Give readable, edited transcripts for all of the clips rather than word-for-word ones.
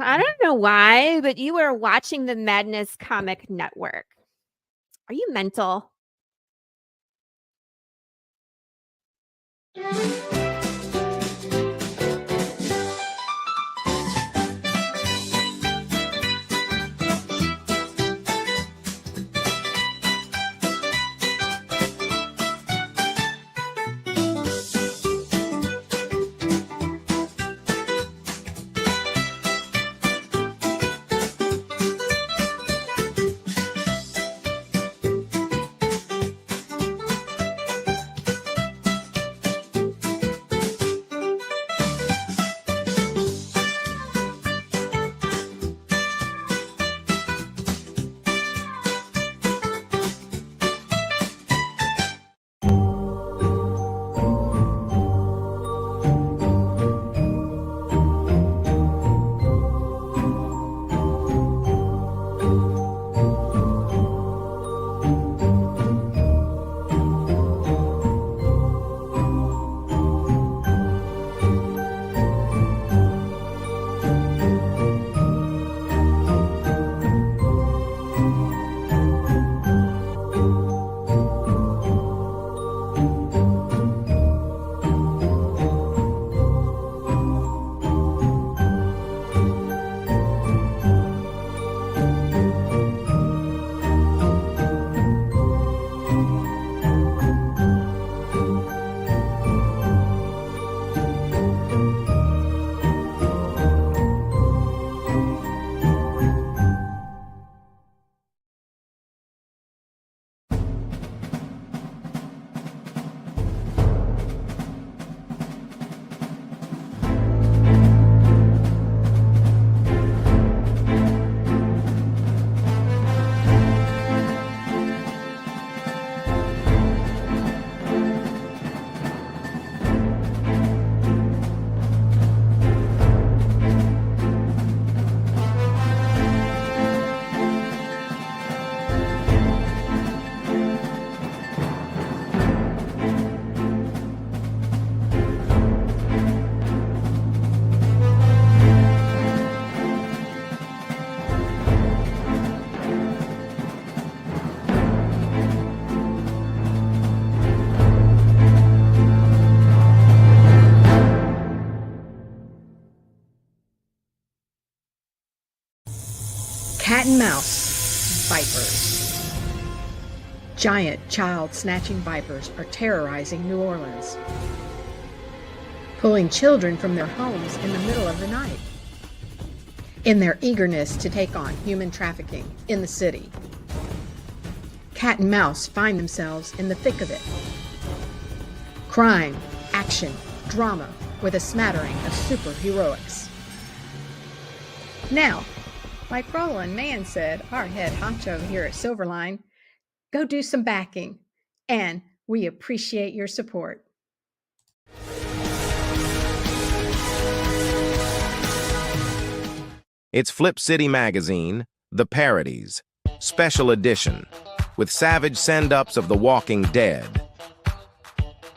I don't know why, but you are watching the Madness Comic Network. Are you mental? Cat and mouse vipers. Giant child-snatching vipers are terrorizing New Orleans, pulling children from their homes in the middle of the night. In their eagerness to take on human trafficking in the city, cat and mouse find themselves in the thick of it. Crime, action, drama with a smattering of superheroics. Now, like Roland Mann said, our head honcho here at Silverline, go do some backing, and we appreciate your support. It's Flip City Magazine, The Parodies, Special Edition, with savage send-ups of The Walking Dead,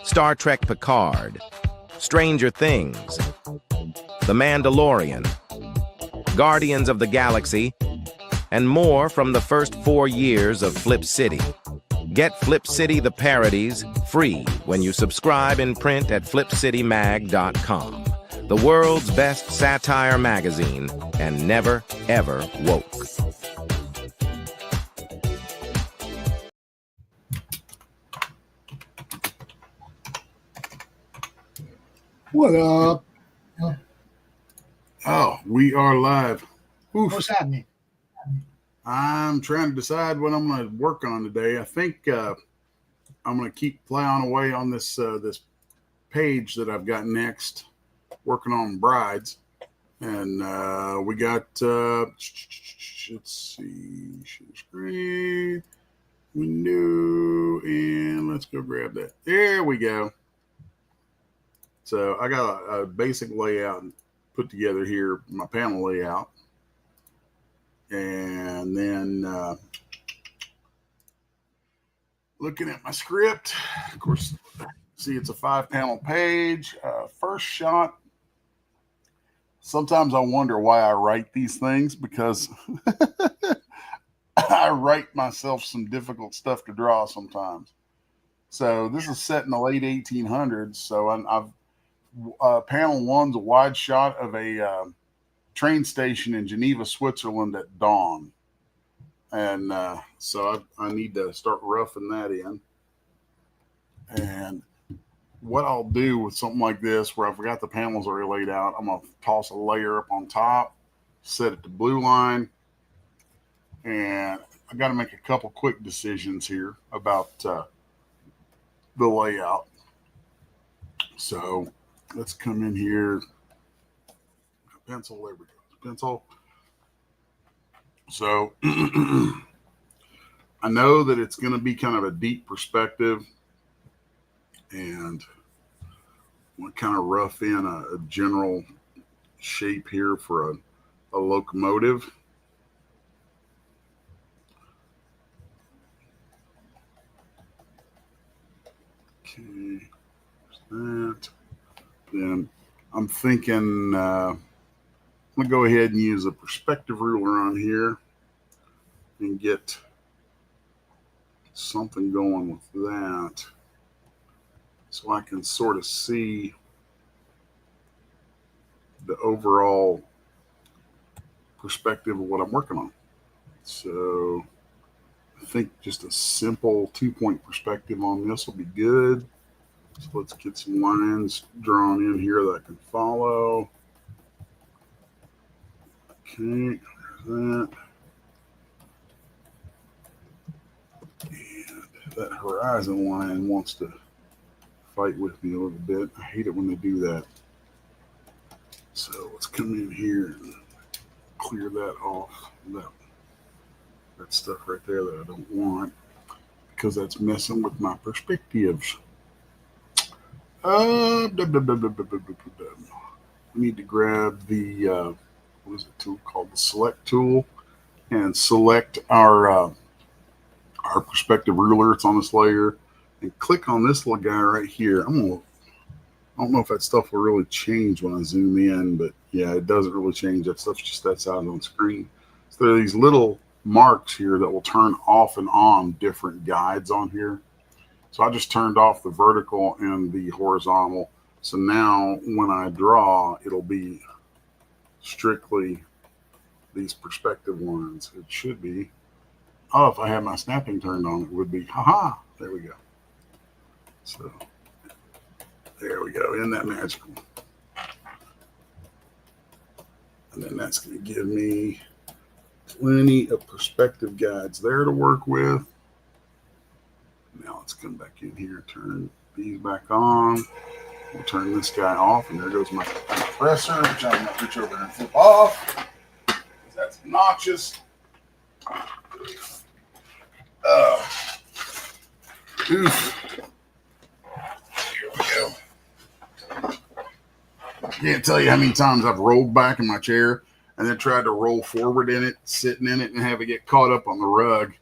Star Trek Picard, Stranger Things, The Mandalorian, Guardians of the Galaxy, and more from the first 4 years of Flip City. Get Flip City The Parodies free when you subscribe in print at flipcitymag.com. The world's best satire magazine, and never, ever woke. What up? Oh, we are live. Oof. What's happening? I'm trying to decide what I'm going to work on today. I think I'm going to keep plowing away on this this page that I've got next, working on brides. And we got, let's see, share screen, window, and let's go grab that. There we go. So I got a basic layout put together here, my panel layout. And then looking at my script, of course, see it's a 5-panel page. First shot, Sometimes I wonder why I write these things, because I write myself some difficult stuff to draw sometimes. So this is set in the late 1800s. So I've panel one's a wide shot of a train station in Geneva, Switzerland at dawn. And so I need to start roughing that in. And what I'll do with something like this, where I've got the panels already laid out, I'm going to toss a layer up on top, set it to blue line, and I got to make a couple quick decisions here about the layout. So let's come in here. Pencil, there we go. Pencil. So I know that it's going to be kind of a deep perspective, and I'm going to kind of rough in a general shape here for a locomotive. Okay, there's that. Then I'm thinking I'm going to go ahead and use a perspective ruler on here and get something going with that, so I can sort of see the overall perspective of what I'm working on. So I think just a simple 2-point perspective on this will be good. So let's get some lines drawn in here that I can follow. Okay, there's that. And that horizon line wants to fight with me a little bit. I hate it when they do that. So let's come in here and clear that off. That stuff right there that I don't want, because that's messing with my perspectives. We need to grab the what is the tool called? The select tool, and select our perspective ruler. It's on this layer, and click on this little guy right here. I don't know if that stuff will really change when I zoom in, but yeah, it doesn't really change. That stuff's just that size on screen. So there are these little marks here that will turn off and on different guides on here. So I just turned off the vertical and the horizontal. So now when I draw, it'll be strictly these perspective lines. It should be. Oh, if I had my snapping turned on, it would be. Haha, there we go. So there we go. Isn't that magical? And then that's going to give me plenty of perspective guides there to work with. Now let's come back in here, turn these back on. We'll turn this guy off, and there goes my compressor, which I'm going to reach over and flip off. That's obnoxious. Oof. Here we go. I can't tell you how many times I've rolled back in my chair and then tried to roll forward in it, sitting in it, and have it get caught up on the rug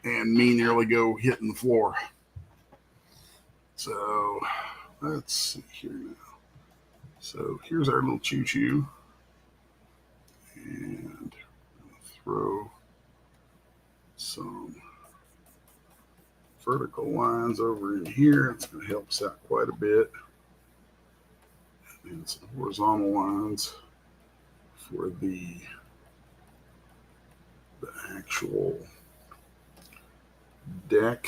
and me nearly go hitting the floor. So let's see here now. So here's our little choo-choo. And throw some vertical lines over in here. It's going to help us out quite a bit. And some horizontal lines for the actual deck.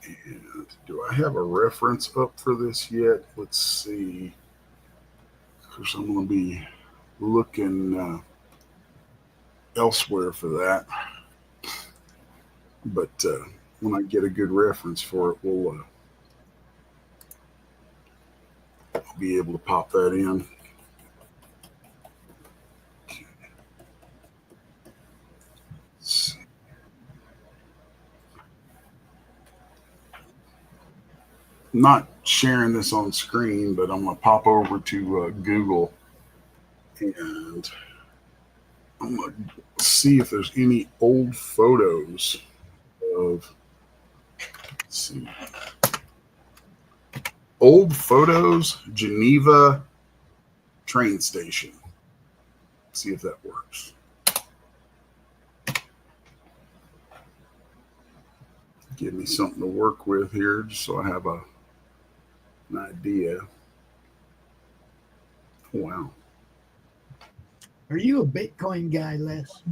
And do I have a reference up for this yet? Let's see. Because I'm going to be looking elsewhere for that. But when I get a good reference for it, I'll be able to pop that in. Okay. Let's see. I'm not sharing this on screen, but I'm going to pop over to Google, and I'm going to see if there's any old photos of Let's see. Old photos, Geneva train station. See if that works. Give me something to work with here just so I have an idea. Wow. Are you a Bitcoin guy, Les?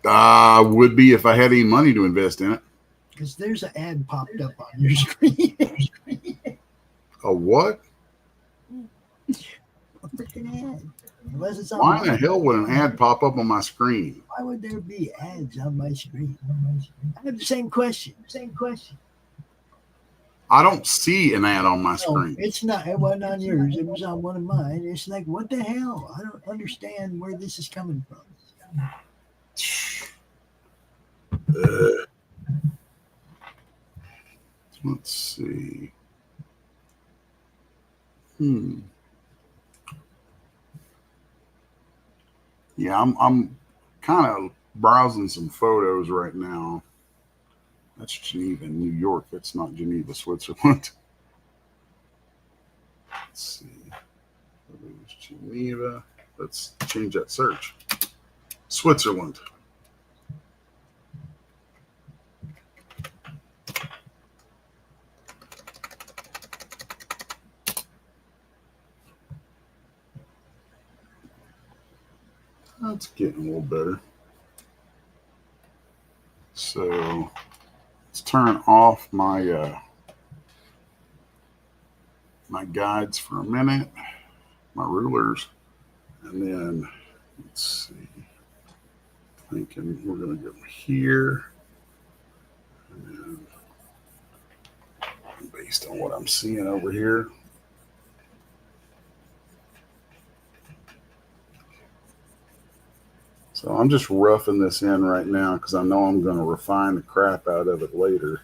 I would be if I had any money to invest in it. Because there's an ad popped up on your screen. A what? A freaking ad. Unless it's on Why in the mine. hell would an ad pop up on my screen? Why would there be ads on my screen? I have the same question. I don't see an ad on my No, screen. it's not. It wasn't on yours. It was on one of mine. It's like, what the hell? I don't understand where this is coming from. Let's see. Yeah, I'm kind of browsing some photos right now. That's Geneva, New York. That's not Geneva, Switzerland. Let's see. Photos, Geneva. Let's change that search. Switzerland. That's getting a little better. So let's turn off my my guides for a minute, my rulers, and then let's see. Thinking we're going to go here, and then based on what I'm seeing over here. So I'm just roughing this in right now because I know I'm going to refine the crap out of it later.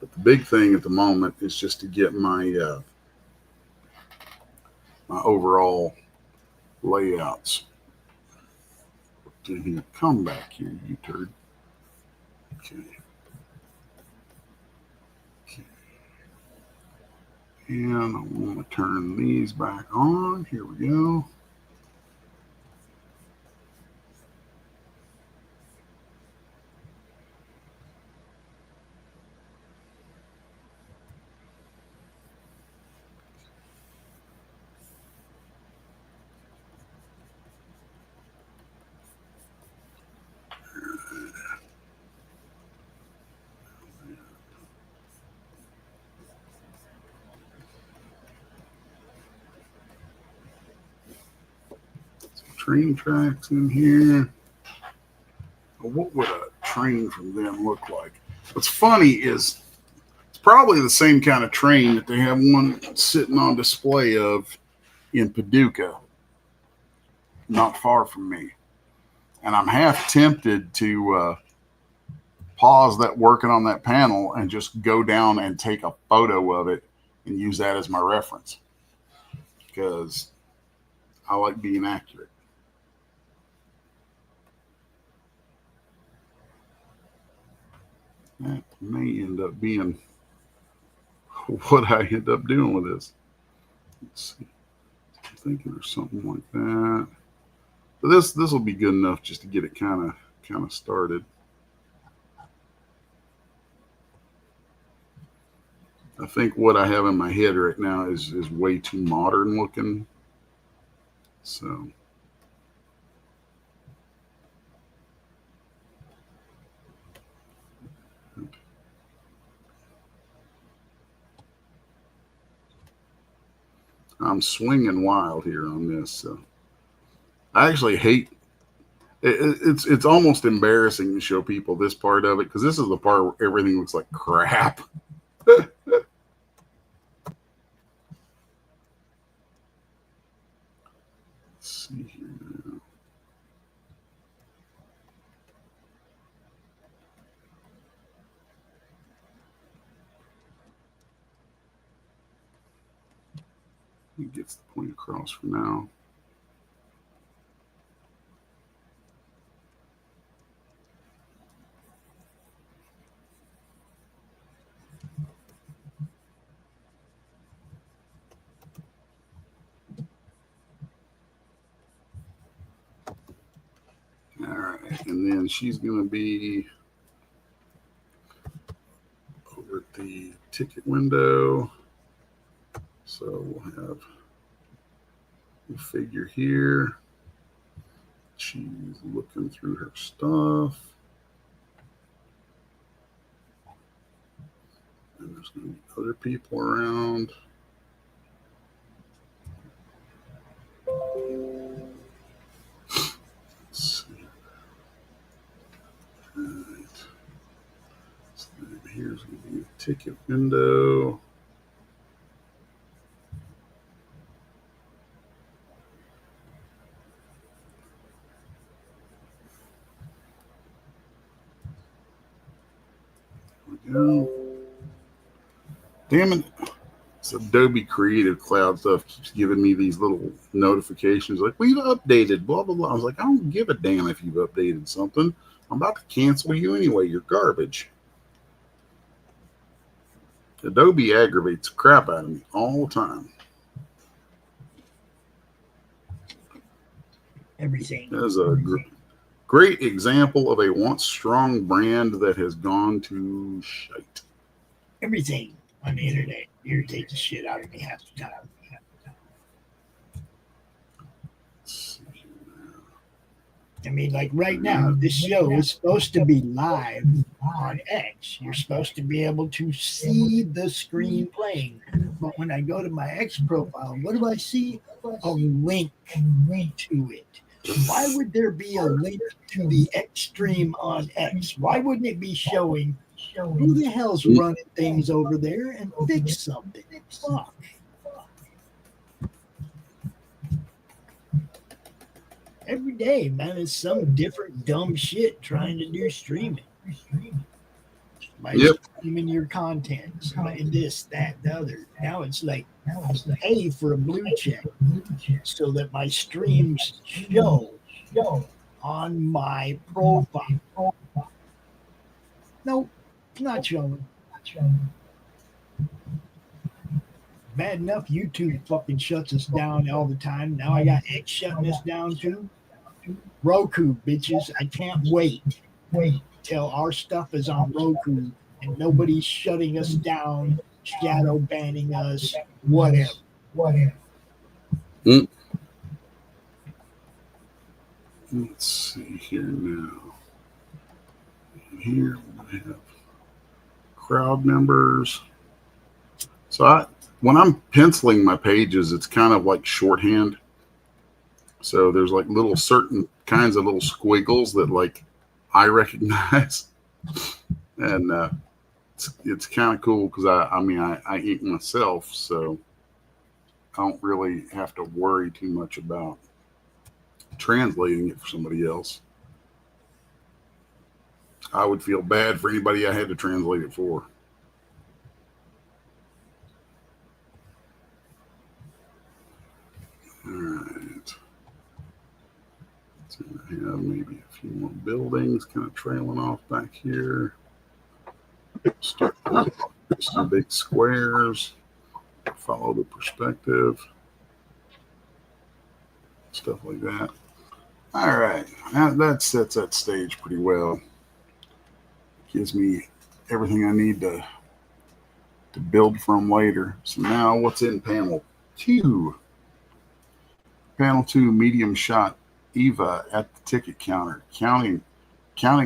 But the big thing at the moment is just to get my my overall layouts. Come back here, you turd. Okay. And I want to turn these back on. Here we go. Train tracks in here. What would a train from them look like? What's funny is it's probably the same kind of train that they have one sitting on display of in Paducah, not far from me. And I'm half tempted to pause that working on that panel and just go down and take a photo of it and use that as my reference because I like being accurate. That may end up being what I end up doing with this. Let's see. I'm thinking there's something like that. But this will be good enough just to get it kind of started. I think what I have in my head right now is way too modern looking. So I'm swinging wild here on this. So I actually hate it. It's almost embarrassing to show people this part of it because this is the part where everything looks like crap. Let's see here now. It gets the point across for now. And then she's going to be over at the ticket window. So we'll have the figure here. She's looking through her stuff. And there's going to be other people around. Let's see. All right. So here's going to be a ticket window. Go. Damn it. This Adobe Creative Cloud stuff keeps giving me these little notifications like, we've updated, blah, blah, blah. I was like, I don't give a damn if you've updated something. I'm about to cancel you anyway. You're garbage. Adobe aggravates the crap out of me all the time. Everything. There's a great example of a once strong brand that has gone to shite. Everything on the internet irritates the shit out of me half the time. I mean, like right now, this show is supposed to be live on X. You're supposed to be able to see the screen playing. But when I go to my X profile, what do I see? A link to it. Why would there be a link to the X stream on X? Why wouldn't it be showing who the hell's running things over there and fix something? Fuck. Every day, man, it's some different dumb shit trying to do streaming. By streaming your content, by this, that, the other. Now it's like, pay for a blue check so that my streams show on my profile. Nope, it's not showing. Bad enough YouTube fucking shuts us down all the time. Now I got X shutting us down too. Roku, bitches. I can't wait till our stuff is on Roku and nobody's shutting us down, shadow banning us, whatever. Let's see here now. Here we have crowd members. So when I'm penciling my pages, it's kind of like shorthand. So there's like little certain kinds of little squiggles that like I recognize. And it's kind of cool because I mean, I ink myself, so I don't really have to worry too much about translating it for somebody else. I would feel bad for anybody I had to translate it for. All right. So I have maybe a few more buildings kind of trailing off back here. Start some big squares. Follow the perspective. Stuff like that. All right. That sets that stage pretty well. Gives me everything I need to build from later. So now what's in panel 2? Panel 2, medium shot Eva at the ticket counter, counting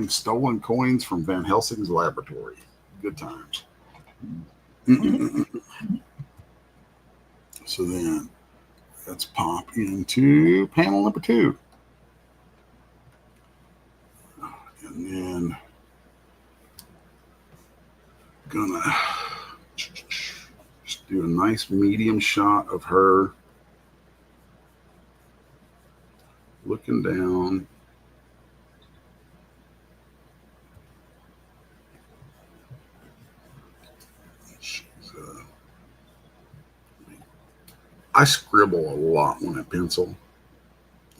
stolen coins from Van Helsing's laboratory. Good times. So then let's pop into panel number 2. And then gonna just do a nice medium shot of her looking down. I scribble a lot when I pencil.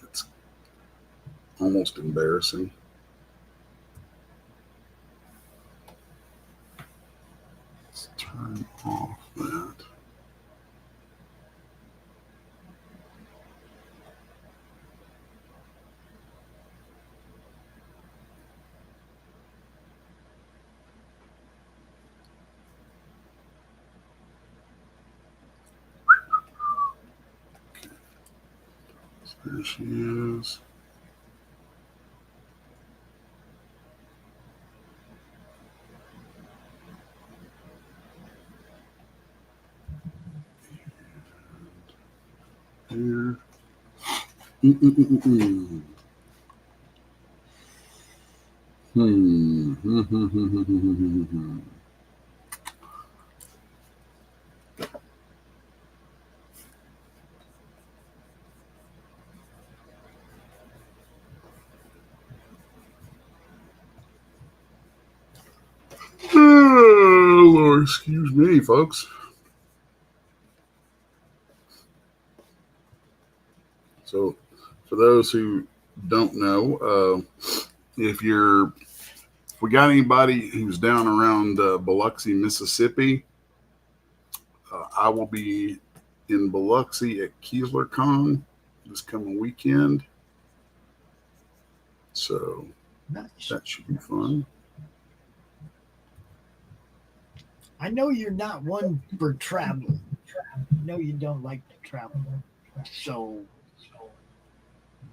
It's almost embarrassing. Let's turn off that. There she is. Here. Mm-mm-mm-mm. Oh, Lord, excuse me, folks. So, for those who don't know, if we got anybody who's down around Biloxi, Mississippi, I will be in Biloxi at KeeslerCon this coming weekend. So Nice. that should be fun. I know you're not one for traveling. I know you don't like to travel. So,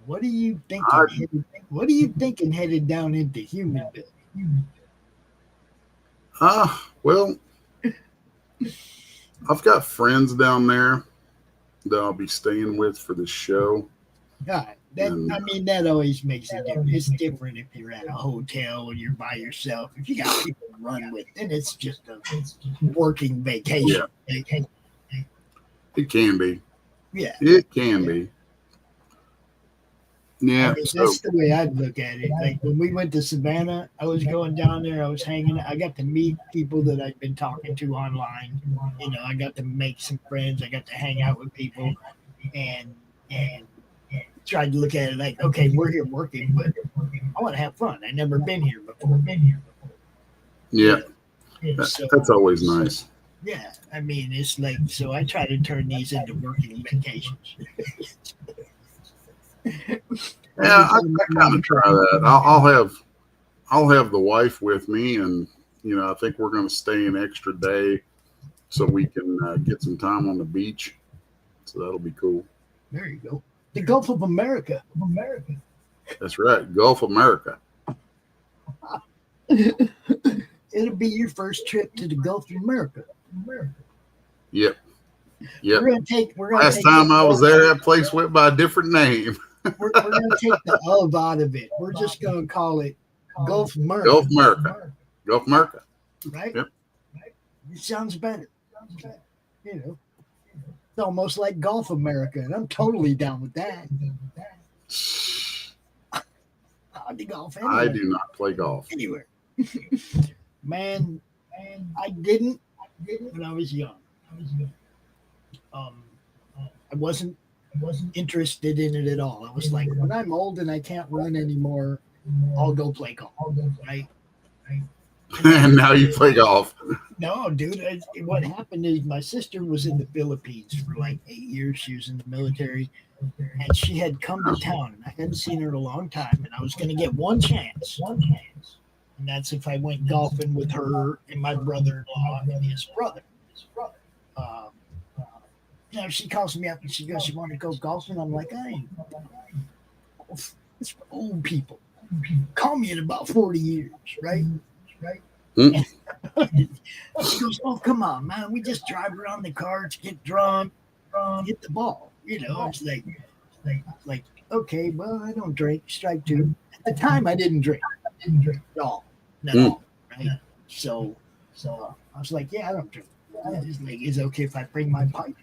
what are you thinking? What are you thinking headed down into Humanville? Well, I've got friends down there that I'll be staying with for the show. God, that always makes a difference. It's different if you're at a hotel and you're by yourself. If you got people to run with, then it's just a working vacation. Yeah. It can be. Yeah. It can be. Yeah. I mean, that's the way I'd look at it. Like when we went to Savannah, I was going down there, I was hanging, I got to meet people that I'd been talking to online. You know, I got to make some friends, I got to hang out with people and tried to look at it like, okay, we're here working, but I want to have fun. I've never been here before. Yeah. So, That's always nice. yeah, I mean, it's like, so I try to turn these into working vacations. Yeah, I kind of try that. I'll have the wife with me, and I think we're going to stay an extra day so we can get some time on the beach. So that'll be cool. There you go. The Gulf of America. That's right, Gulf America. It'll be your first trip to the Gulf of America. Yep. Last time I was there, that place went by a different name. We're going to take the of out of it. We're just going to call it Gulf America. Gulf America. Gulf America. Right? Yep. It sounds better. It's almost like Gulf America, and I'm totally down with that. The golf anywhere. I do not play golf. Anywhere. Man, I didn't when I was young. I wasn't interested in it at all. I was like, when I'm old and I can't run anymore, I'll go play golf. Right? And now you play golf. No, dude. What happened is my sister was in the Philippines for like 8 years. She was in the military, and she had come to town. And I hadn't seen her in a long time, and I was going to get one chance, and that's if I went golfing with her and my brother-in-law and his brother. She calls me up and she goes, "You want to go golfing?" I'm like, "I ain't. It's for old people. Call me in about 40 years, right?" She goes, "Oh, come on, man. We just drive around the carts, get drunk, hit the ball." It's like, okay, well, I don't drink. Strike two. At the time, I didn't drink. At all. No. Right? So I was like, yeah, I don't drink. It's like, is it okay if I bring my pipe?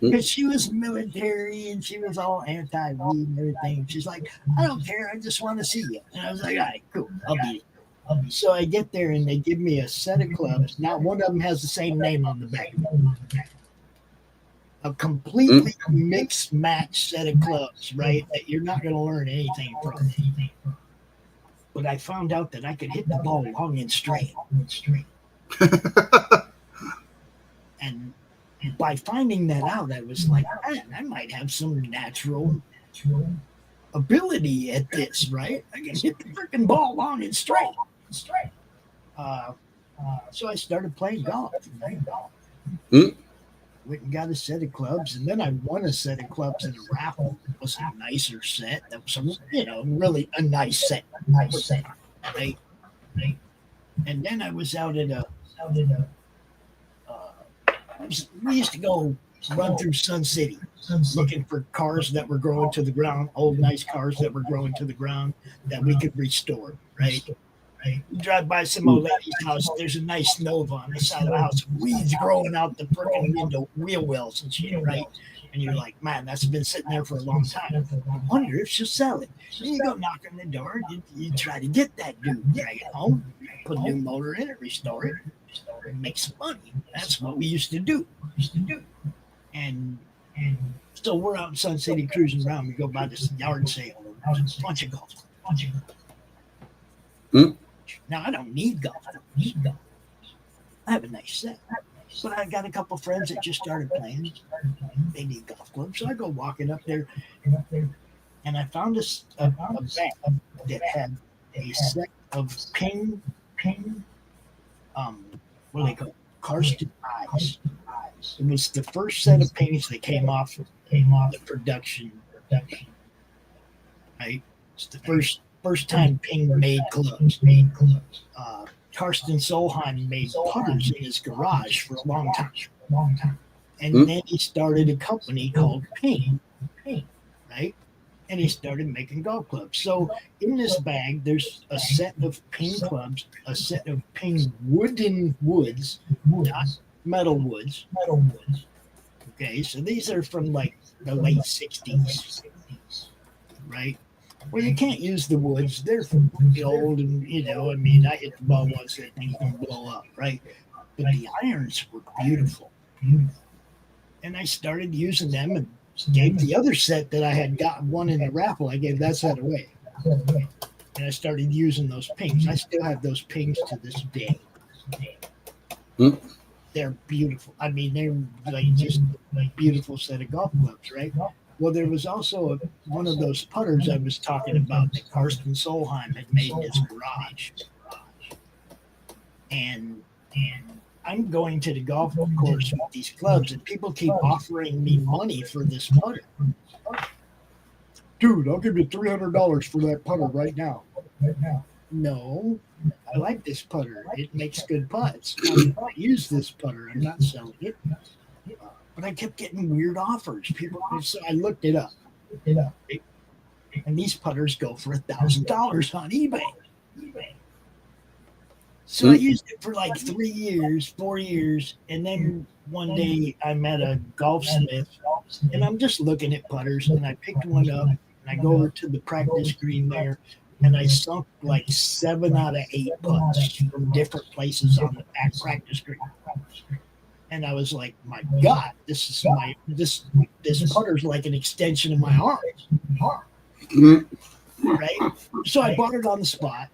Because she was military and she was all anti-weed and everything. She's like, I don't care. I just want to see you. And I was like, all right, cool. I'll be there. So I get there and they give me a set of clubs. Now, one of them has the same name on the back. A completely mixed match set of clubs, right? That you're not going to learn anything from. But I found out that I could hit the ball long and straight. And by finding that out, I was like, man, I might have some natural ability at this, right? I can hit the freaking ball long and straight. So I started playing golf. went and got a set of clubs, and then I won a set of clubs in a raffle. It was a nicer set. That was really a nice set. Right? And then I was out at we used to go run through Sun City looking for cars that were growing to the ground, old nice cars that were growing to the ground that we could restore, right? You drive by some old lady's house, there's a nice Nova on the side of the house, weeds growing out the freaking window, wheel wells and shit, right? And you're like, man, that's been sitting there for a long time. I wonder if she'll sell it. Then you go knock on the door, you try to get that dude, drag it home, put a new motor in it, restore it, and make some money. That's what we used to do. And so we're out in Sun City cruising around. We go by this yard sale. There's a bunch of golf clubs. Now, I don't need golf clubs. I have a nice set. But I got a couple friends that just started playing. They need golf clubs. So I go walking up there, and I found a bag that had a set of ping, what do they call it? Karsten eyes. It was the first set of pings that came off the production. Right? It's the first time Ping made clubs. Karsten Solheim made putters in his garage for a long time. And then he started a company called Ping, right? And he started making golf clubs. So in this bag, there's a set of Ping clubs, a set of Ping wooden woods, not metal woods. Okay, so these are from like the late 60s, right? Well, you can't use the woods. They're old and, I hit the ball once, that thing's going to blow up, right? But the irons were beautiful. And I started using them and gave the other set that I had won in the raffle. I gave that set away. And I started using those pings. I still have those pings to this day. They're beautiful. I mean, they're like just a beautiful set of golf clubs, right? Well, there was also one of those putters I was talking about that Karsten Solheim had made in his garage. And I'm going to the golf course with these clubs, and people keep offering me money for this putter. Dude, I'll give you $300 for that putter right now. No, I like this putter. It makes good putts. I use this putter. I'm not selling it. But I kept getting weird offers. So I looked it up. And these putters go for $1,000 on eBay. So I used it for like 4 years. And then one day I met a golfsmith, and I'm just looking at putters, and I picked one up, and I go over to the practice green there, and I sunk like 7 out of 8 putts from different places on the back practice green. And I was like, my God, this putter's like an extension of my arm. Right? So I bought it on the spot,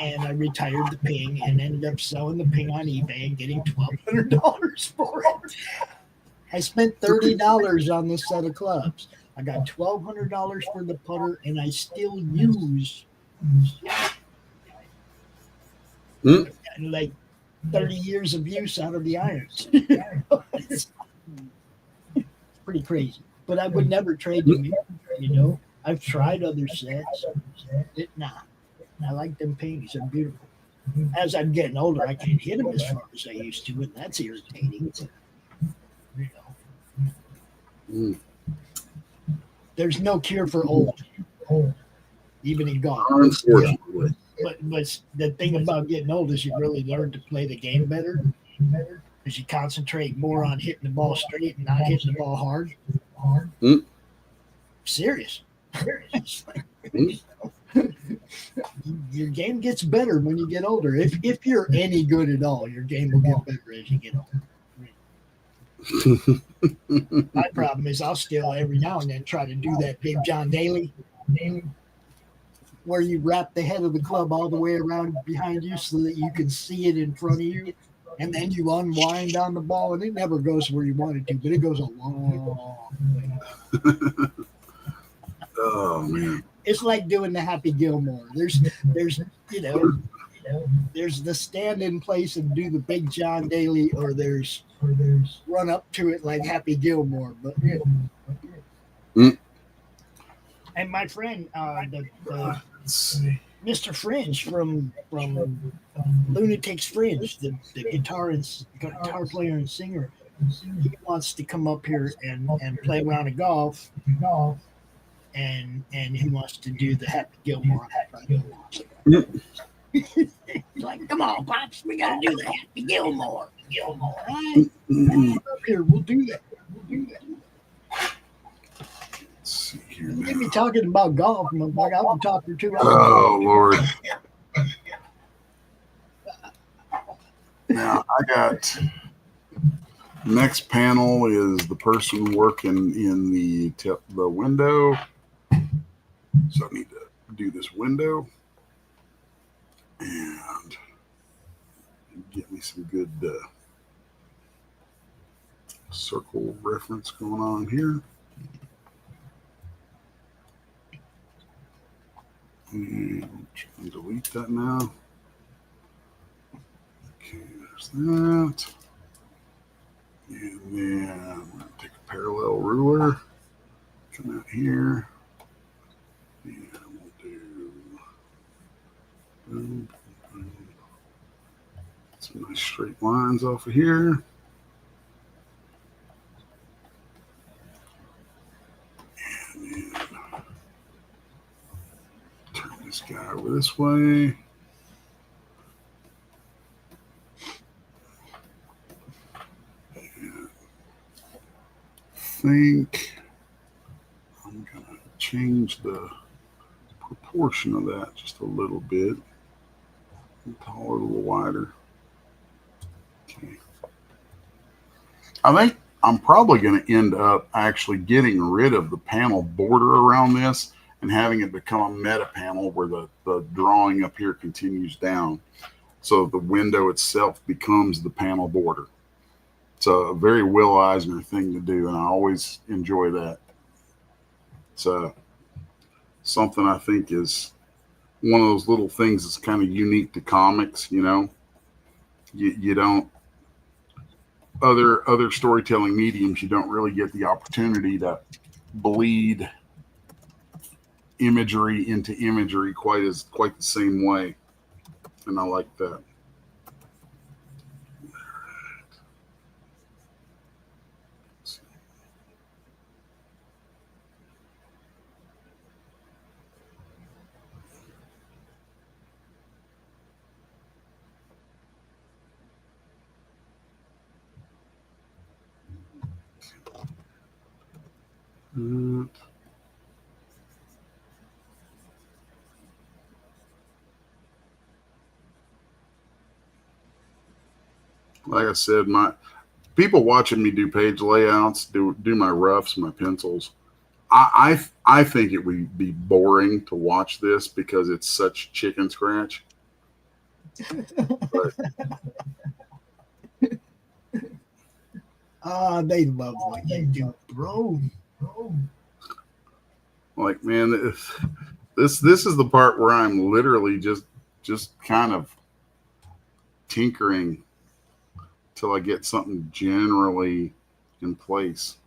and I retired the Ping and ended up selling the Ping on eBay and getting $1,200 for it. I spent $30 on this set of clubs. I got $1,200 for the putter, and I still use like 30 years of use out of the irons. It's pretty crazy. But I would never trade them. I've tried other sets. I like them pings. They're beautiful. As I'm getting older, I can't hit them as far as I used to, and that's irritating. There's no cure for old, even in golf. Unfortunately. But the thing about getting old is you really learn to play the game better because you concentrate more on hitting the ball straight and not hitting the ball hard. Serious. Your game gets better when you get older. If you're any good at all, your game will get better as you get older. My problem is I'll still every now and then try to do that Big John Daly, where you wrap the head of the club all the way around behind you so that you can see it in front of you, and then you unwind on the ball, and it never goes where you want it to, but it goes a long way. Oh man, it's like doing the Happy Gilmore. There's there's the stand in place and do the Big John Daily, or there's run up to it like Happy Gilmore. But and my friend, Mr. Fringe from Lunatics Fringe, the guitar player and singer, he wants to come up here and play a round of golf, and he wants to do the Happy Gilmore. Like, come on, Pops, we gotta do the Happy Gilmore. All right, up here, we'll do that. Let's see here. Get me talking about golf, like I can talk for 2 hours. Oh Lord. Now I got next panel is the person working in the window. So I need to do this window and get me some good circle reference going on here. And delete that now. Okay, there's that. And then I'm going to take a parallel ruler, come out here, and we'll do some nice straight lines off of here. And then turn this guy over this way. I think I'm going to change the proportion of that just a little bit. Taller, a little wider. Okay. I think I'm probably going to end up actually getting rid of the panel border around this and having it become a meta panel where the drawing up here continues down. So the window itself becomes the panel border. It's a very Will Eisner thing to do, and I always enjoy that. It's something I think is one of those little things that's kind of unique to comics. You know, you don't other storytelling mediums, you don't really get the opportunity to bleed imagery into imagery quite the same way, and I like that. Like I said, my people watching me do page layouts, do my roughs, my pencils. I think it would be boring to watch this because it's such chicken scratch. But, they love what you do, bro. Like, man, this is the part where I'm literally just kind of tinkering till I get something generally in place.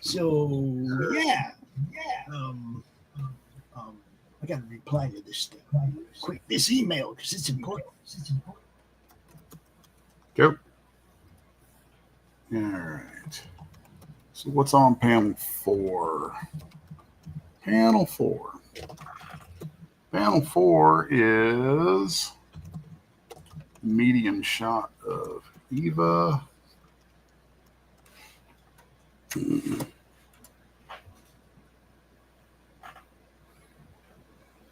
So yeah. I got to reply to this thing quick. This email because it's important. Go. All right. So what's on panel 4? Panel 4. Panel 4 is medium shot of Eva. Let's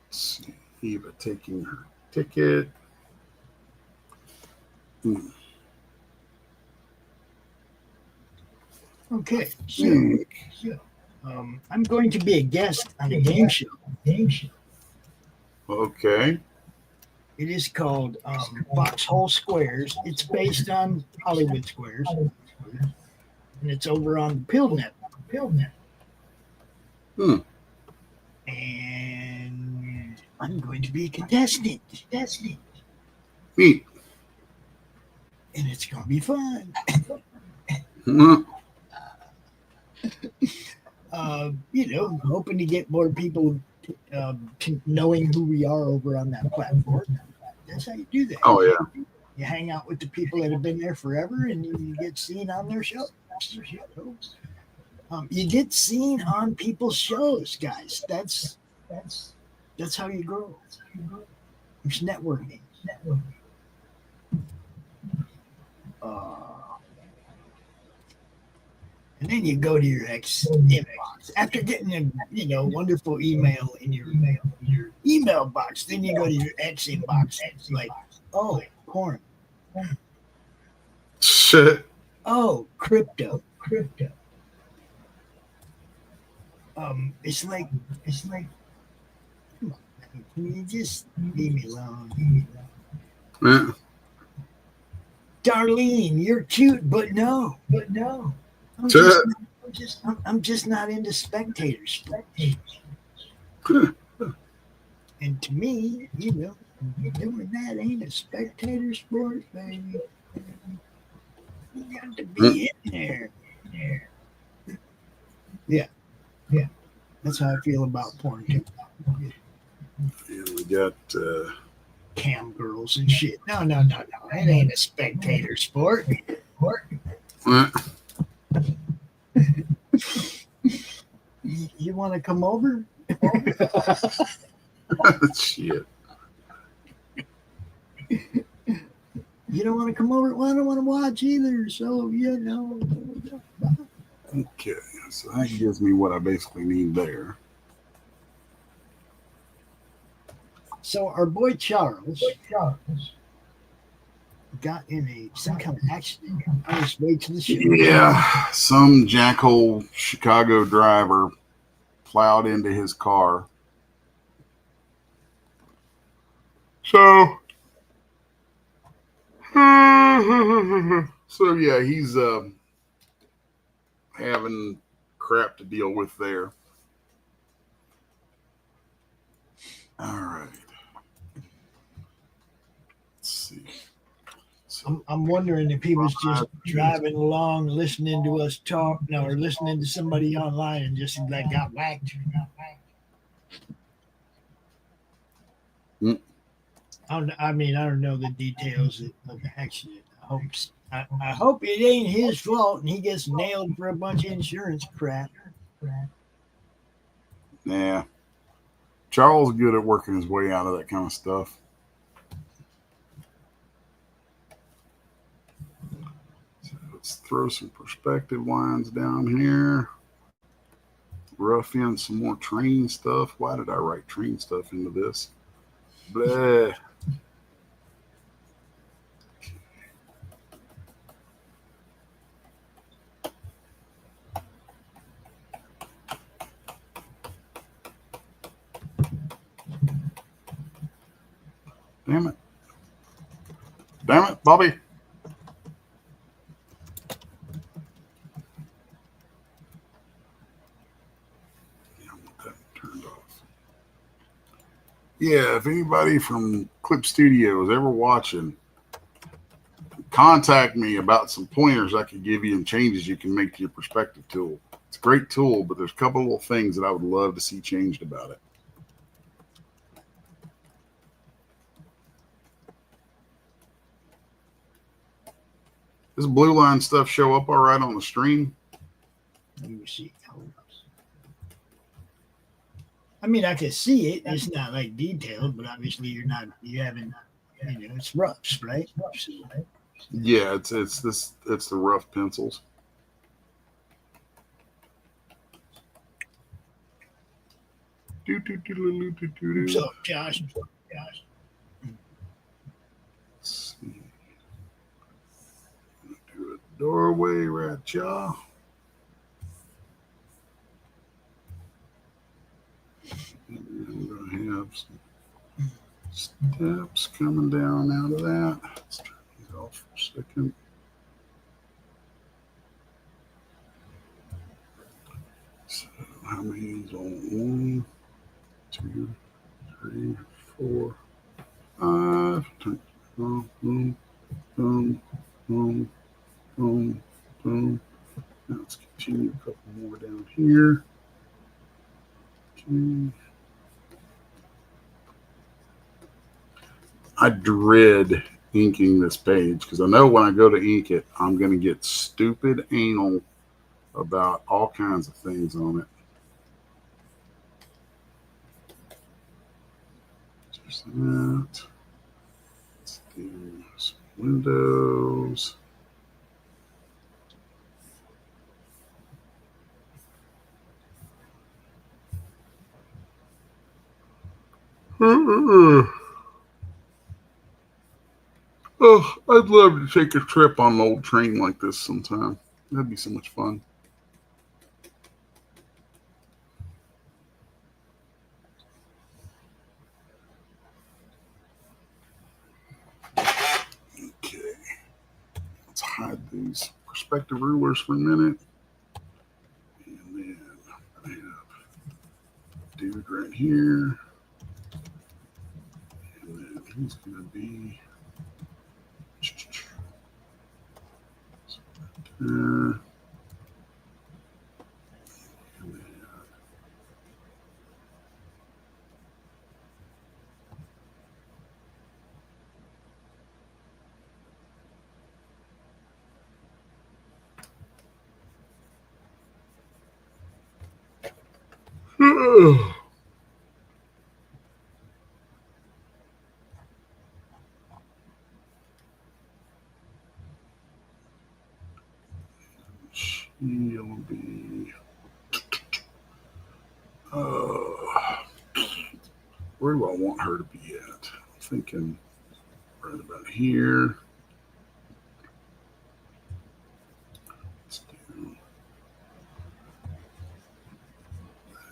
see. Eva taking her ticket. Okay, so I'm going to be a guest on a game show. Okay. It is called Foxhole Squares. It's based on Hollywood Squares, and it's over on PillNet. And I'm going to be a contestant. Neat. And it's going to be fun. Hoping to get more people knowing who we are over on that platform. That's how you do that. Oh, yeah. You hang out with the people that have been there forever, and you get seen on their show. You get seen on people's shows, guys. That's how you grow. It's networking. And then you go to your ex inbox after getting a wonderful email in your email box. Then you go to your ex inbox. It's like, oh, porn. Shit. Oh, crypto. It's like, come on, man. Can you just leave me alone? Yeah. Darlene, you're cute, but no. I'm just not into spectators. And to me, doing that ain't a spectator sport, baby. You got to be in there. Yeah. That's how I feel about porn too. And we got Cam girls and shit. No. It ain't a spectator sport. You want to come over? Shit. You don't want to come over? Well, I don't want to watch either. So, Okay, so that gives me what I basically need there. So our boy Charles got in some kind of accident on his way to the show. Yeah, some jackhole Chicago driver plowed into his car. So yeah, he's having crap to deal with there. All right. Let's see. I'm wondering if he was just driving along, listening to us talk, or listening to somebody online and just like got whacked. I don't know the details of the accident. I hope it ain't his fault and he gets nailed for a bunch of insurance crap. Yeah. Charles is good at working his way out of that kind of stuff. So let's throw some perspective lines down here. Rough in some more train stuff. Why did I write train stuff into this? Blah. Damn it, Bobby. Yeah, I want that turned off. Yeah, if anybody from Clip Studio is ever watching, contact me about some pointers I could give you and changes you can make to your perspective tool. It's a great tool, but there's a couple of little things that I would love to see changed about it. Does blue line stuff show up all right on the stream? Let me see. I mean, I can see it. It's not like detailed, but obviously you haven't, it's roughs, right? Yeah, it's the rough pencils. What's up, Josh? Let's see. Do a doorway right, y'all. I'm gonna have some steps coming down out of that. Let's turn these off for a second. So how many is on 1, 2, 3, 4, 5. Boom, boom, boom, boom, boom, boom. Now let's continue a couple more down here. Okay. I dread inking this page because I know when I go to ink it, I'm going to get stupid anal about all kinds of things on it. Just that. Let's do some windows. Oh, I'd love to take a trip on an old train like this sometime. That'd be so much fun. Okay. Let's hide these perspective rulers for a minute. And then I have dude right here. And then he's going to be and then she'll be where do I want her to be at? I'm thinking right about here. Let's do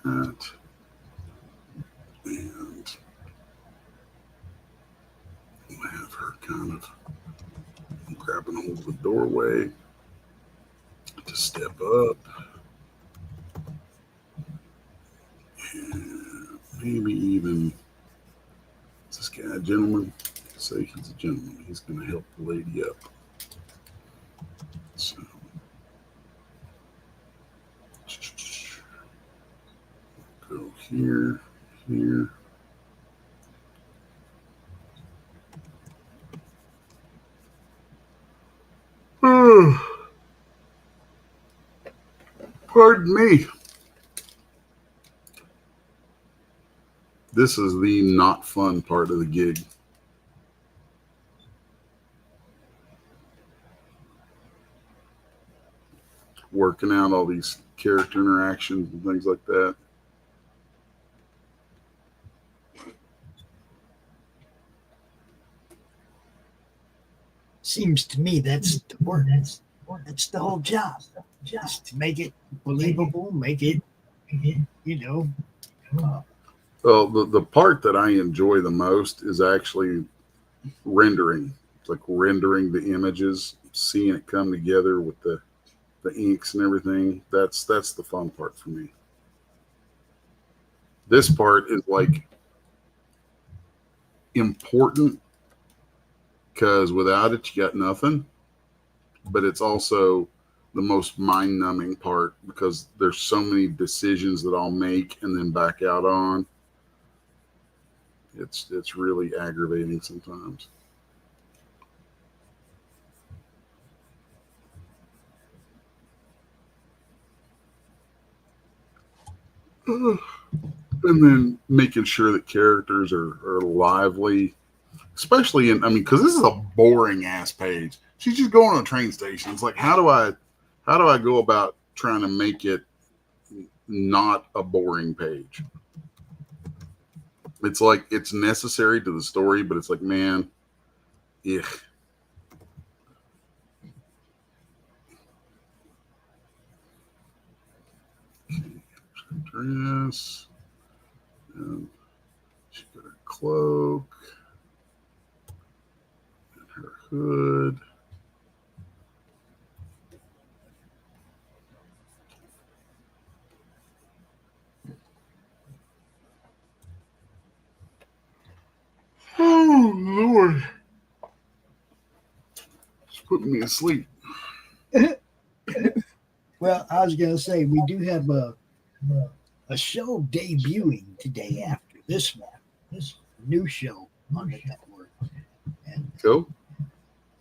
that. And we'll have her kind of grabbing hold of the doorway to step up. And maybe even, is this guy a gentleman? Say he's a gentleman. He's going to help the lady up. So, go here, here. Pardon me. This is the not fun part of the gig. Working out all these character interactions and things like that. Seems to me that's the work. That's the whole job. Just to make it believable, make it, Well, the part that I enjoy the most is actually rendering. It's like rendering the images, seeing it come together with the inks and everything. That's the fun part for me. This part is like important because without it, you got nothing. But it's also the most mind-numbing part because there's so many decisions that I'll make and then back out on. It's really aggravating sometimes. And then making sure that characters are lively, especially in, because this is a boring ass page. She's just going on a train station. It's like, how do I go about trying to make it not a boring page? It's like it's necessary to the story, but it's like, man, yeah. Dress, and she got her cloak and her hood. putting me asleep. Well, I was going to say we do have a show debuting today after this one, this new show on the network. And Cool.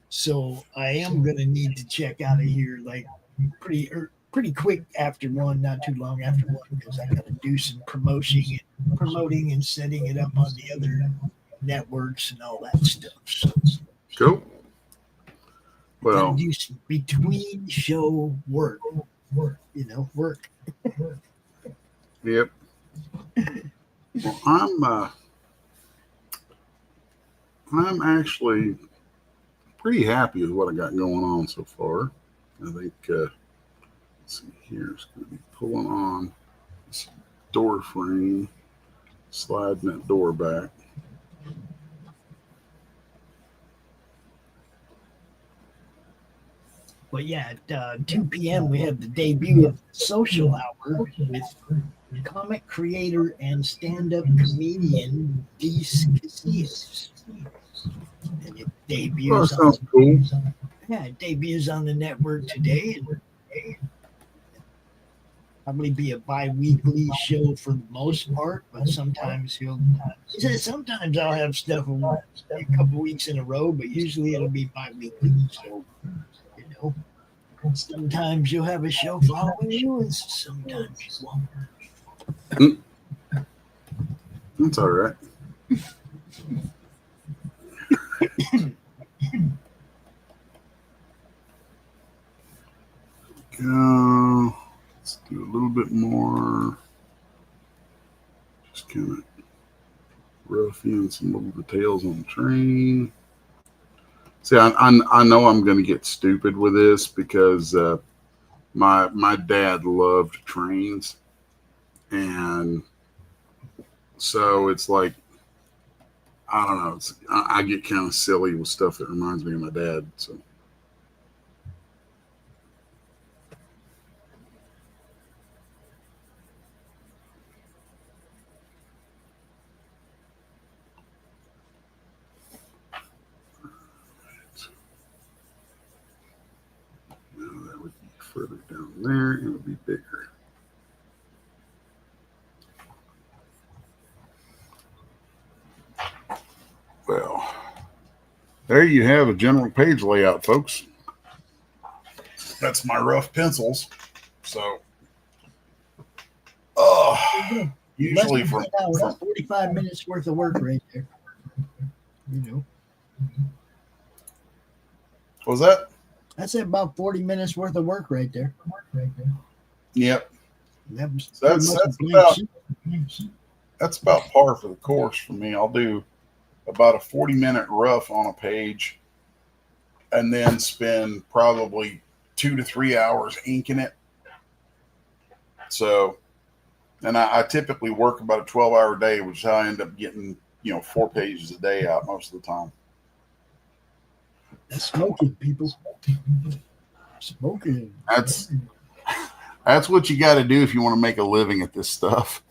so I am going to need to check out of here like pretty quick after one, not too long after one, because I got to do some promoting and setting it up on the other networks and all that stuff. So Cool. gotta Well, do some between show work. Work. yep. Well, I'm actually pretty happy with what I got going on so far. I think let's see here, it's going to be pulling on this door frame, sliding that door back. But yeah, at 2 p.m. we have the debut of Social Hour with comic creator and stand-up comedian Dees Casillas. And it Oh, debuts sounds cool. it debuts on the network today. And probably be a bi-weekly show for the most part, but sometimes he says sometimes I'll have stuff a couple weeks in a row, but usually it'll be bi-weekly. So sometimes you'll have a show following you, and sometimes you won't. That's all right. Go. Let's do a little bit more. Just kind of rough in some little details on the train. See, I know I'm going to get stupid with this because my dad loved trains, and so it's like, I don't know. I get kind of silly with stuff that reminds me of my dad. So. Now that would be further down there. It would be bigger. Well, there you have a general page layout, folks. That's my rough pencils. So, usually Less than an hour, that's 45 minutes worth of work right there. What was that? That's about 40 minutes worth of work right there. Yep. That was That's pretty much a blank about- sheet. That's about par for the course for me. I'll do about a 40-minute rough on a page and then spend probably 2 to 3 hours inking it. So, and I typically work about a 12-hour day, which is how I end up getting, 4 pages a day out most of the time. That's smoking, people. Smoking. That's what you got to do if you want to make a living at this stuff.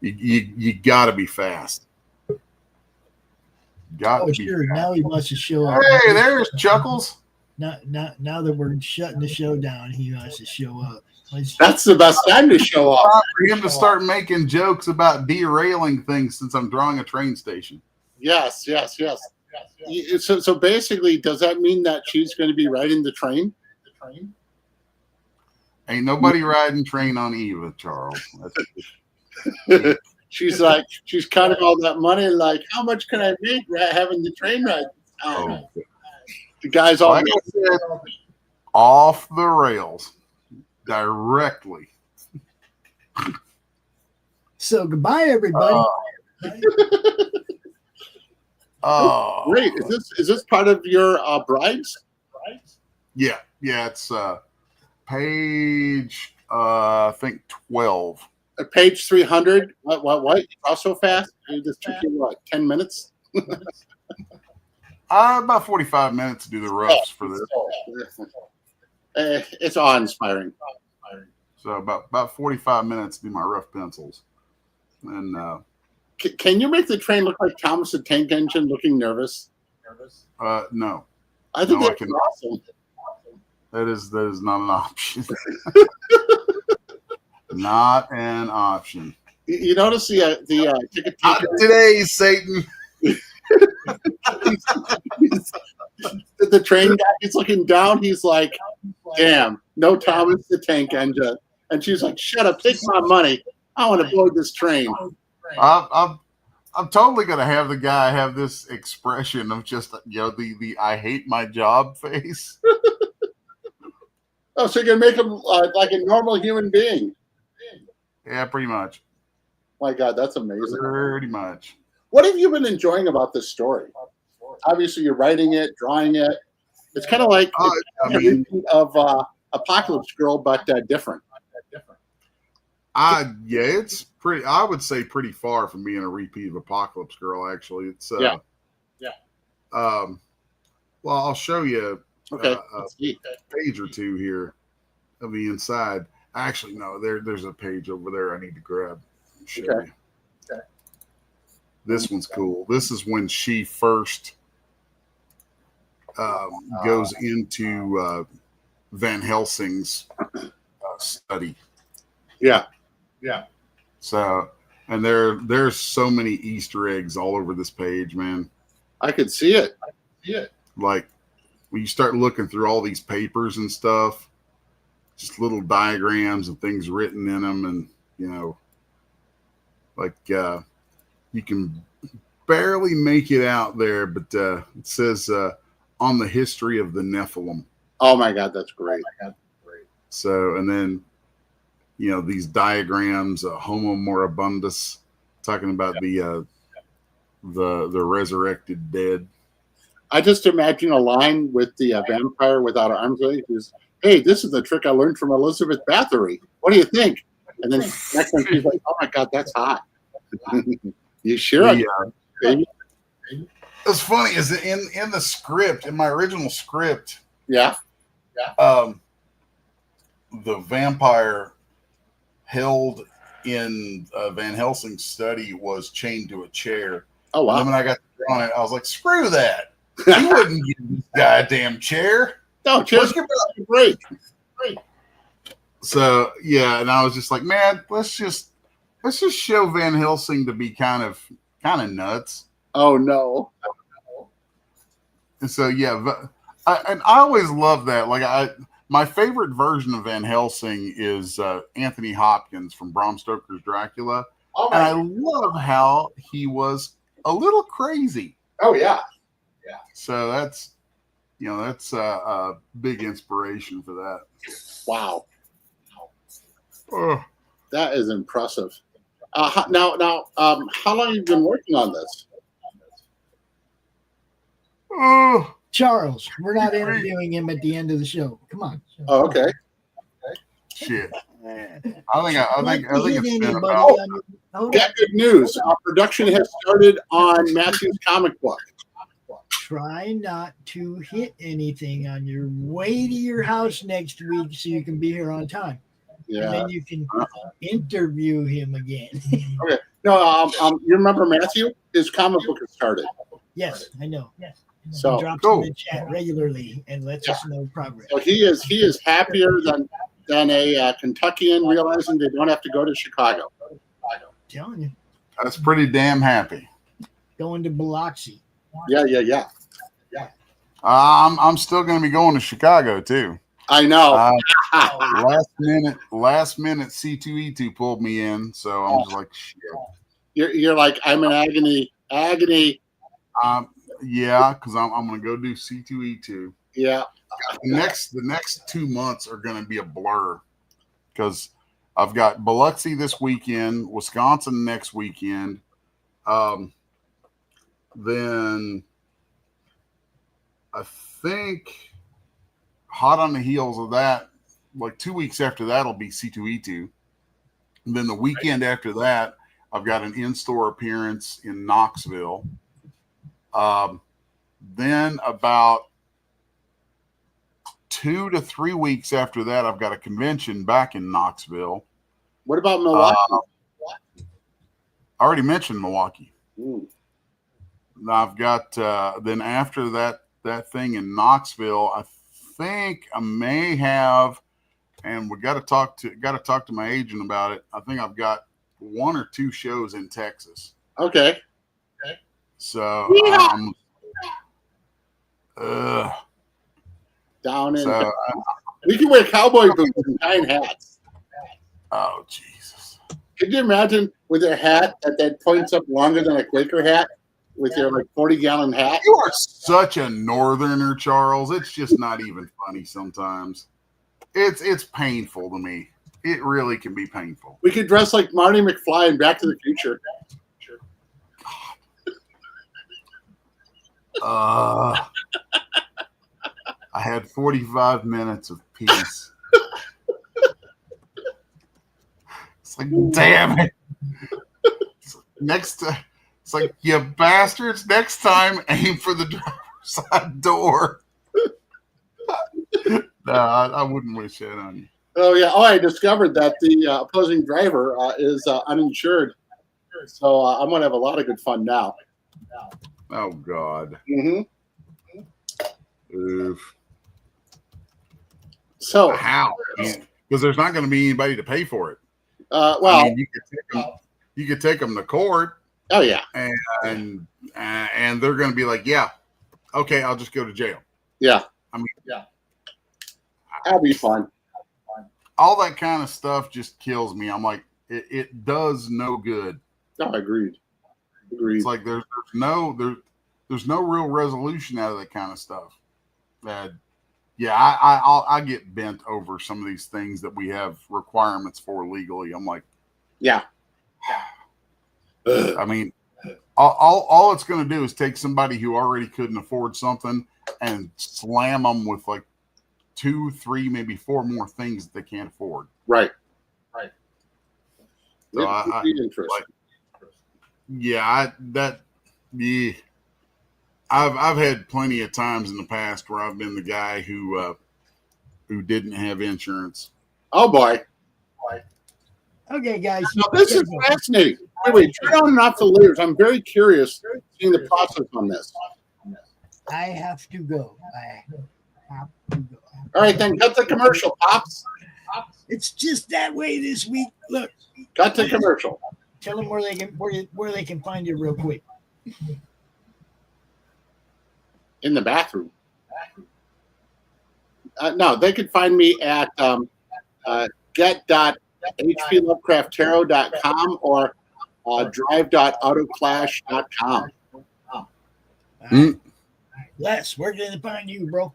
You got to be fast. Oh, sure. Now he wants to show up. Hey, there's Chuckles. Now that we're shutting the show down, he wants to show up. That's the best time to show up. For him to start making jokes about derailing things since I'm drawing a train station. Yes. So basically, does that mean that she's going to be riding the train? Ain't nobody riding train on Eva, Charles. She's counting all that money. Like, how much can I make having the train ride? The guy's all Like I said, off the rails directly. So goodbye, everybody. Oh, great. Is this part of your brides? Yeah. It's page I think 12. Page 300. What? Also fast? This took you 10 minutes? About 45 minutes to do the roughs for this. It's awe-inspiring. So about 45 minutes to do my rough pencils. And can you make the train look like Thomas the Tank Engine looking nervous? no. I think No, I that's cannot. awesome. That is not an option. Not an option. You notice the ticket Not taker? today, Satan. The train guy, he's looking down. He's like, damn, no Thomas the Tank Engine. And she's like, shut up, take my money. I want to board this train. I'm totally gonna have the guy have this expression of just the I hate my job face. Oh, so you're going to make him like a normal human being. Yeah, pretty much. My God, that's amazing. Pretty much. What have you been enjoying about this story? Obviously, you're writing it, drawing it. It's kind of like of Apocalypse Girl, but different. Yeah, it's pretty. I would say pretty far from being a repeat of Apocalypse Girl. Actually, it's yeah. Well, I'll show you Okay. a page or two here of the inside. Actually, no, there's a page over there I need to grab. And show you. Okay. This one's cool. This is when she first goes into Van Helsing's study. Yeah. So, and there's so many Easter eggs all over this page, man. I could see it. Like when you start looking through all these papers and stuff, just little diagrams and things written in them, and like you can barely make it out there, but it says on the history of the Nephilim. Oh my God, that's great. So, and then these diagrams, Homo moribundus, talking about the resurrected dead. I just imagine a line with the vampire without arms. Who's, hey, this is the trick I learned from Elizabeth Bathory. What do you think? And then next time she's like, oh my God, that's hot. You sure? Yeah. What's funny is that in the script, in my original script, yeah, the vampire held in Van Helsing's study was chained to a chair. Oh wow! And then when I got to drawing it, I was like, "Screw that! He wouldn't get this goddamn chair. No, chair's great. So yeah, and I was just like, "Man, let's just show Van Helsing to be kind of nuts." Oh no! And so yeah, I always love that. Like my favorite version of Van Helsing is Anthony Hopkins from Bram Stoker's Dracula. Oh, and I love how he was a little crazy. Oh yeah. So that's a big inspiration for that. Wow. Oh. That is impressive. Now, how long have you been working on this? Oh. Charles, we're not interviewing him at the end of the show. Come on. Oh, okay. Shit. I think it's been about. Got good news. Production has started on Matthew's comic book. Try not to hit anything on your way to your house next week so you can be here on time. Yeah. And then you can interview him again. Okay. No, you remember Matthew? His comic book has started. Yes, I know. Yes. So he drops in the chat regularly and lets us know progress. So he is happier than a Kentuckian realizing they don't have to go to Chicago. I'm telling you. That's pretty damn happy. Going to Biloxi. Yeah. I'm still going to be going to Chicago too. I know. Last minute C2E2 pulled me in, so I'm just like, shit. You're like, I'm in agony. Yeah, because I'm going to go do C2E2. Yeah. The next 2 months are going to be a blur because I've got Biloxi this weekend, Wisconsin next weekend. Then I think hot on the heels of that, like 2 weeks after that will be C2E2. And then the weekend after that, I've got an in-store appearance in Knoxville. Then about 2 to 3 weeks after that, I've got a convention back in Knoxville. What about Milwaukee? I already mentioned Milwaukee. Ooh. I've got then after that that thing in Knoxville. I think I may have, and we got to talk to my agent about it. I think I've got 1 or 2 shows in Texas. Okay. So Down in. so We can wear cowboy boots and giant hats. oh Jesus. Could you imagine with a hat that points up longer than a Quaker hat with your like 40-gallon hat? You are such a northerner, Charles. It's just not even funny sometimes. It's painful to me. It really can be painful. We could dress like Marty McFly in Back to the Future. I had 45 minutes of peace. It's like, damn it. It's like, you bastards, next time aim for the driver's side door. No, I wouldn't wish that on you. Oh, yeah. Oh, I discovered that the opposing driver is uninsured. So I'm going to have a lot of good fun now. Oh, God. Mm-hmm. Oof. So how? Because there's not going to be anybody to pay for it. well, I mean, you could take them to court. Oh, yeah. And they're going to be like, yeah, okay, I'll just go to jail. Yeah. I mean, yeah. That'll be fun. All that kind of stuff just kills me. I'm like, it does no good. No, agreed. It's like there's no real resolution out of that kind of stuff. Yeah, I get bent over some of these things that we have requirements for legally. I'm like, yeah. I mean, all it's going to do is take somebody who already couldn't afford something and slam them with like 2, 3, maybe 4 more things that they can't afford. Right. So interesting. I've had plenty of times in the past where I've been the guy who didn't have insurance. Oh boy. Okay, guys. Now, this is fascinating. Wait, turn on and off the layers. I'm very curious seeing the process on this. I have to go. All right, then cut the commercial, Pops. It's just that way this week. Look, Cut to commercial. tell them where they can find you real quick. In the bathroom. No, they could find me at get.hplovecrafttarot.com or drive.autoclash.com. Les, where can they find you, bro?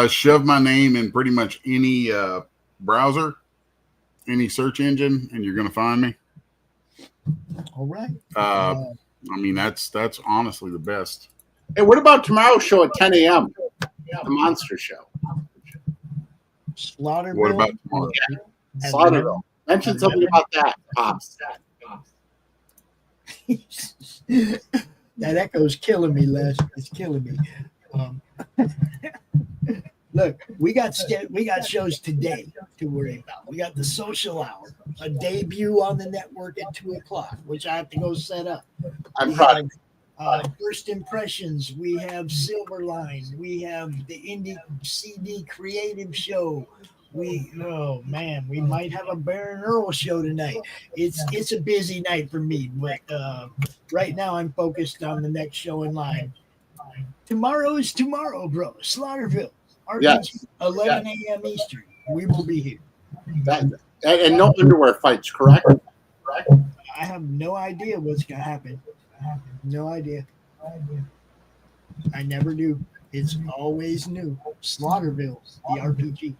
Shove my name in pretty much any browser, any search engine, and you're going to find me. All right. I mean, that's honestly the best. Hey, what about tomorrow's show at 10 a.m.? The Monster Show. Slaughterville. What about tomorrow? Slaughterville. Mention something about that, Pops. That echo's killing me, Les. It's killing me. Look, we got shows today to worry about. We got the Social Hour, a debut on the network at 2:00, which I have to go set up. I'm proud. First Impressions. We have Silverline. We have the Indie CD Creative Show. We might have a Baron Earl show tonight. It's a busy night for me, but right now I'm focused on the next show in line. Tomorrow is tomorrow, bro. Slaughterville, RPG, Yes. 11 a.m. Eastern. We will be here. And no underwear fights, correct? I have no idea what's gonna happen. No idea. I never do. It's always new. Slaughterville, the RPG.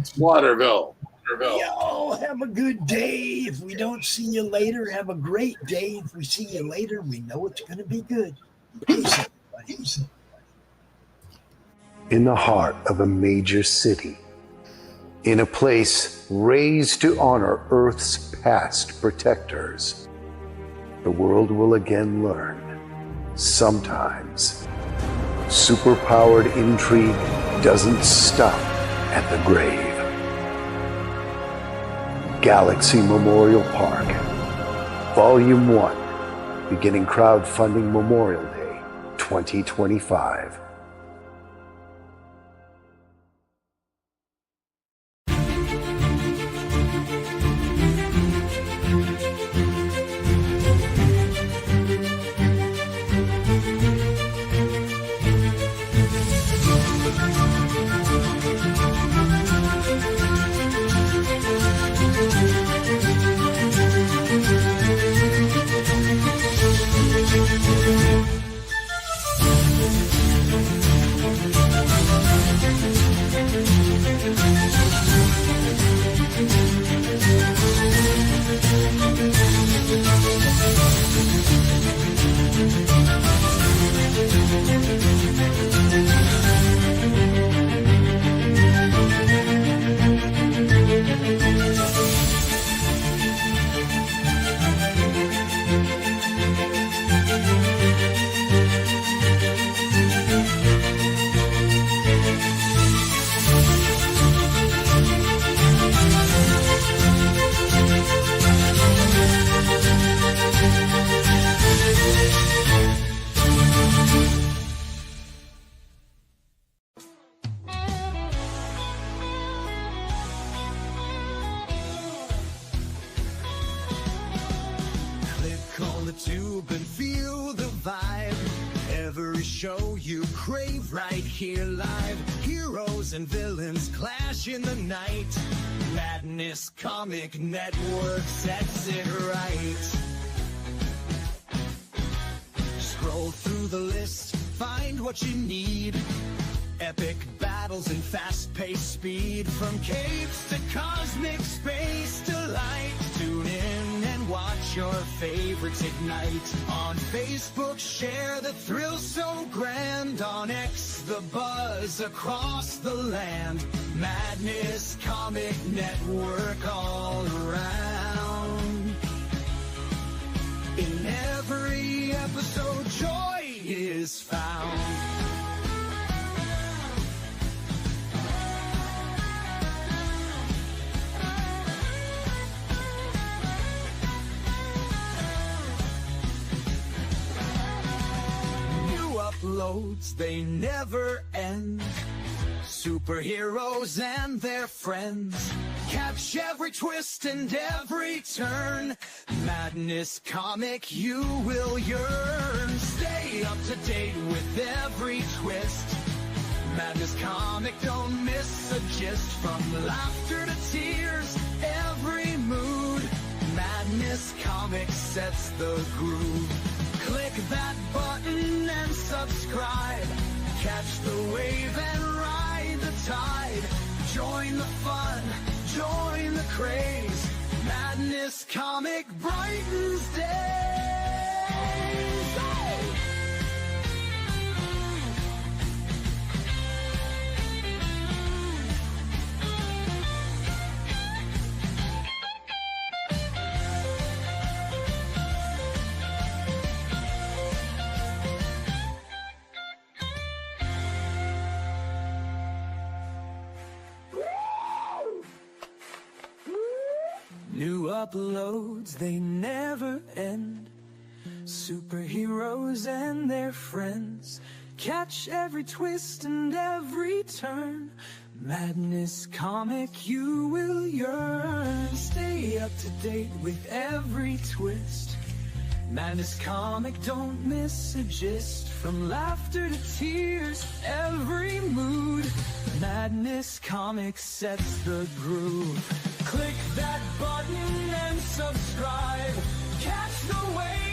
Slaughterville. Y'all have a good day. If we don't see you later, have a great day. If we see you later, we know it's going to be good. Peace, everybody. In the heart of a major city, in a place raised to honor Earth's past protectors, the world will again learn, sometimes, superpowered intrigue doesn't stop at the grave. Galaxy Memorial Park, Volume 1, beginning crowdfunding Memorial Day, 2025. tube and feel the vibe. Every show you crave right here live. Heroes and villains clash in the night. Madness Comic Network sets it right. Scroll through the list, find what you need. Epic battles and fast-paced speed. From caves to cosmic space delight. Tune in and watch your favorites ignite. On Facebook, share the thrill so grand. On X, the buzz across the land. Madness Comic Network all around. In every episode, joy is found. Uploads, they never end. Superheroes and their friends. Catch every twist and every turn. Madness Comic, you will yearn. Stay up to date with every twist. Madness Comic, don't miss a gist. From laughter to tears, every mood. Madness Comic sets the groove. Click that button and subscribe. Catch the wave and ride the tide. Join the fun, join the craze. Madness Comic brightens days. Hey! New uploads, they never end. Superheroes and their friends. Catch every twist and every turn. Madness Comic, you will yearn. Stay up to date with every twist. Madness Comic, don't miss a gist. From laughter to tears, every mood. Madness Comic sets the groove. Click that button and subscribe. Catch the wave